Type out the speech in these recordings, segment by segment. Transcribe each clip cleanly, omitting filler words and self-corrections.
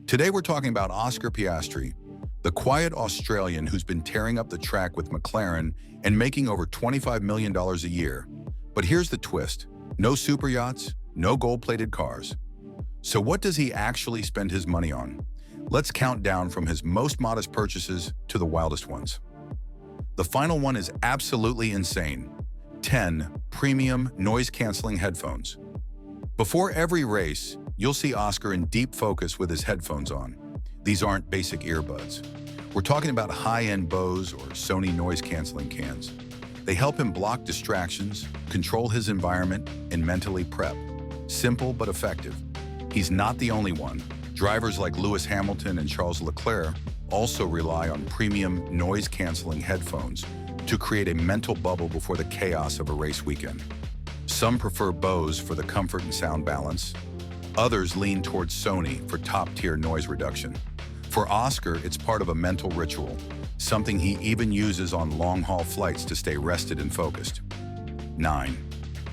Today we're talking about Oscar Piastri, the quiet Australian who's been tearing up the track with McLaren and making over $25 million a year. But here's the twist: no super yachts, no gold-plated cars. So what does he actually spend his money on? Let's count down from his most modest purchases to the wildest ones. The final one is absolutely insane: 10 premium noise-canceling headphones. Before every race, you'll see Oscar in deep focus with his headphones on. These aren't basic earbuds. We're talking about high-end Bose or Sony noise-canceling cans. They help him block distractions, control his environment, and mentally prep. Simple but effective. He's not the only one. Drivers like Lewis Hamilton and Charles Leclerc also rely on premium noise-canceling headphones to create a mental bubble before the chaos of a race weekend. Some prefer Bose for the comfort and sound balance. Others lean towards Sony for top-tier noise reduction. For Oscar, it's part of a mental ritual, something he even uses on long-haul flights to stay rested and focused. 9.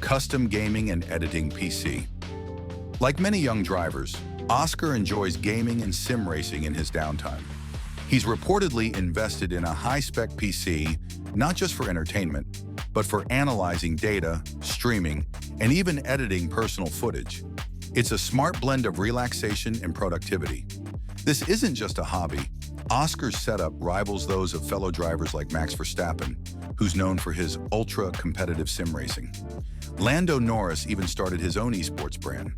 Custom gaming and editing PC. Like many young drivers, Oscar enjoys gaming and sim racing in his downtime. He's reportedly invested in a high-spec PC, not just for entertainment, but for analyzing data, streaming, and even editing personal footage. It's a smart blend of relaxation and productivity. This isn't just a hobby. Oscar's setup rivals those of fellow drivers like Max Verstappen, who's known for his ultra-competitive sim racing. Lando Norris even started his own esports brand.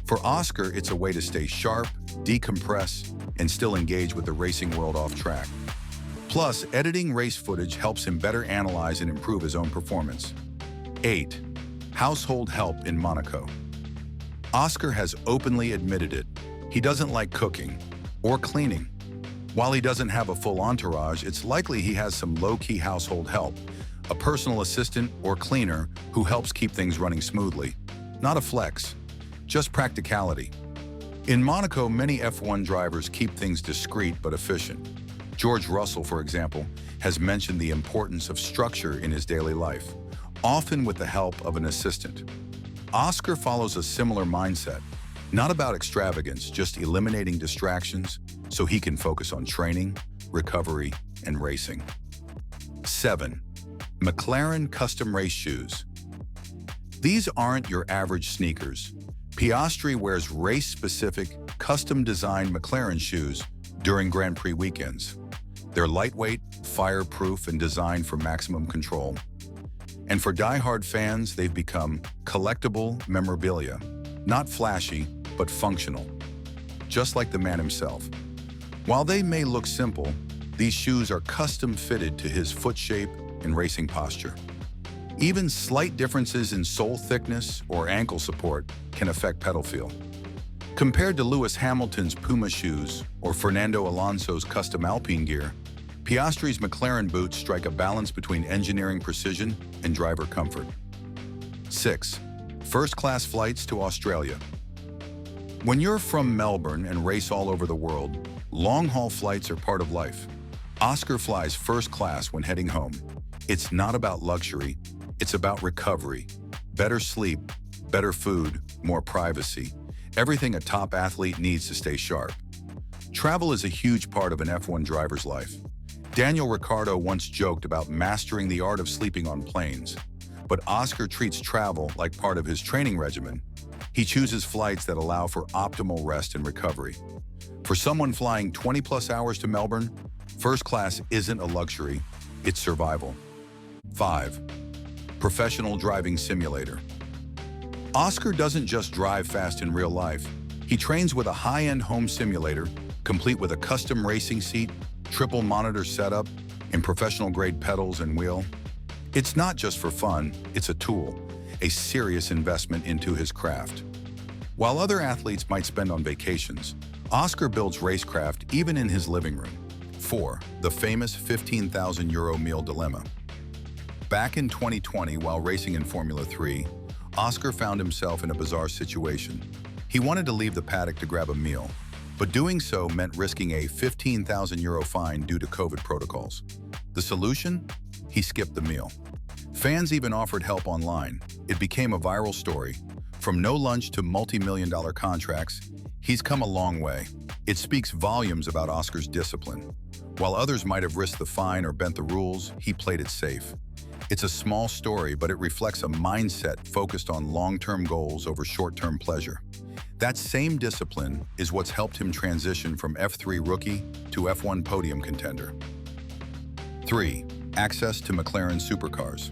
For Oscar, it's a way to stay sharp, decompress, and still engage with the racing world off track. Plus, editing race footage helps him better analyze and improve his own performance. 8. Household help in Monaco. Oscar has openly admitted it. He doesn't like cooking or cleaning. While he doesn't have a full entourage, it's likely he has some low-key household help, a personal assistant or cleaner who helps keep things running smoothly. Not a flex, just practicality. In Monaco, many F1 drivers keep things discreet but efficient. George Russell, for example, has mentioned the importance of structure in his daily life, often with the help of an assistant. Oscar follows a similar mindset, not about extravagance, just eliminating distractions so he can focus on training, recovery, and racing. 7. McLaren custom race shoes. These aren't your average sneakers. Piastri wears race-specific, custom-designed McLaren shoes during Grand Prix weekends. They're lightweight, fireproof, and designed for maximum control. And for die-hard fans, they've become collectible memorabilia. Not flashy, but functional. Just like the man himself. While they may look simple, these shoes are custom-fitted to his foot shape and racing posture. Even slight differences in sole thickness or ankle support can affect pedal feel. Compared to Lewis Hamilton's Puma shoes or Fernando Alonso's custom Alpine gear, Piastri's McLaren boots strike a balance between engineering precision and driver comfort. 6. First-class flights to Australia. When you're from Melbourne and race all over the world, long-haul flights are part of life. Oscar flies first class when heading home. It's not about luxury, it's about recovery. Better sleep, better food, more privacy. Everything a top athlete needs to stay sharp. Travel is a huge part of an F1 driver's life. Daniel Ricciardo once joked about mastering the art of sleeping on planes, but Oscar treats travel like part of his training regimen. He chooses flights that allow for optimal rest and recovery. For someone flying 20+ hours to Melbourne, first class isn't a luxury, it's survival. 5. Professional driving simulator. Oscar doesn't just drive fast in real life. He trains with a high-end home simulator, complete with a custom racing seat, triple monitor setup, and professional-grade pedals and wheel. It's not just for fun, it's a tool, a serious investment into his craft. While other athletes might spend on vacations, Oscar builds racecraft even in his living room. 4. The famous €15,000 meal dilemma. Back in 2020, while racing in Formula 3, Oscar found himself in a bizarre situation. He wanted to leave the paddock to grab a meal, but doing so meant risking a €15,000 fine due to COVID protocols. The solution? He skipped the meal. Fans even offered help online. It became a viral story. From no lunch to multi-million-dollar contracts, he's come a long way. It speaks volumes about Oscar's discipline. While others might have risked the fine or bent the rules, he played it safe. It's a small story, but it reflects a mindset focused on long-term goals over short-term pleasure. That same discipline is what's helped him transition from F3 rookie to F1 podium contender. 3. Access to McLaren supercars.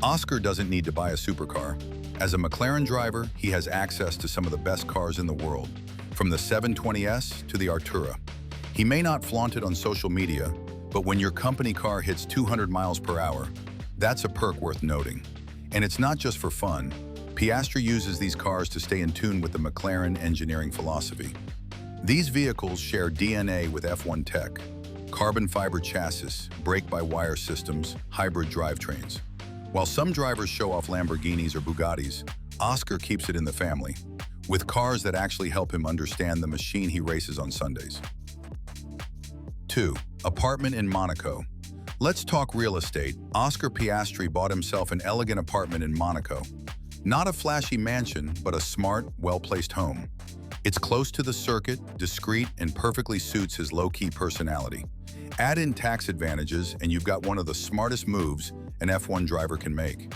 Oscar doesn't need to buy a supercar. As a McLaren driver, he has access to some of the best cars in the world, from the 720S to the Artura. He may not flaunt it on social media, but when your company car hits 200 miles per hour, that's a perk worth noting. And it's not just for fun. Piastri uses these cars to stay in tune with the McLaren engineering philosophy. These vehicles share DNA with F1 tech: carbon fiber chassis, brake-by-wire systems, hybrid drivetrains. While some drivers show off Lamborghinis or Bugattis, Oscar keeps it in the family, with cars that actually help him understand the machine he races on Sundays. 2. Apartment in Monaco. Let's talk real estate. Oscar Piastri bought himself an elegant apartment in Monaco. Not a flashy mansion, but a smart, well-placed home. It's close to the circuit, discreet, and perfectly suits his low-key personality. Add in tax advantages, and you've got one of the smartest moves an F1 driver can make.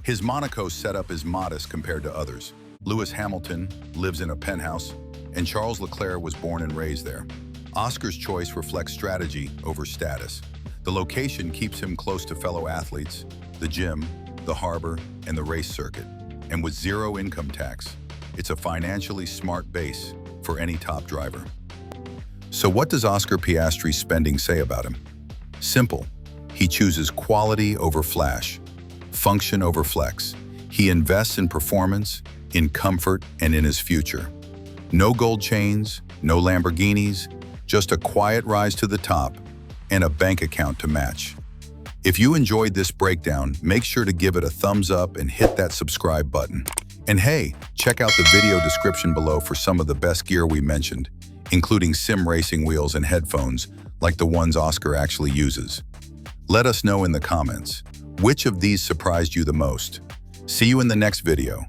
His Monaco setup is modest compared to others. Lewis Hamilton lives in a penthouse, and Charles Leclerc was born and raised there. Oscar's choice reflects strategy over status. The location keeps him close to fellow athletes, the gym, the harbor, and the race circuit. And with zero income tax, it's a financially smart base for any top driver. So what does Oscar Piastri's spending say about him? Simple. He chooses quality over flash, function over flex. He invests in performance, in comfort, and in his future. No gold chains, no Lamborghinis, just a quiet rise to the top and a bank account to match. If you enjoyed this breakdown, make sure to give it a thumbs up and hit that subscribe button. And hey, check out the video description below for some of the best gear we mentioned, including sim racing wheels and headphones like the ones Oscar actually uses. Let us know in the comments, which of these surprised you the most? See you in the next video.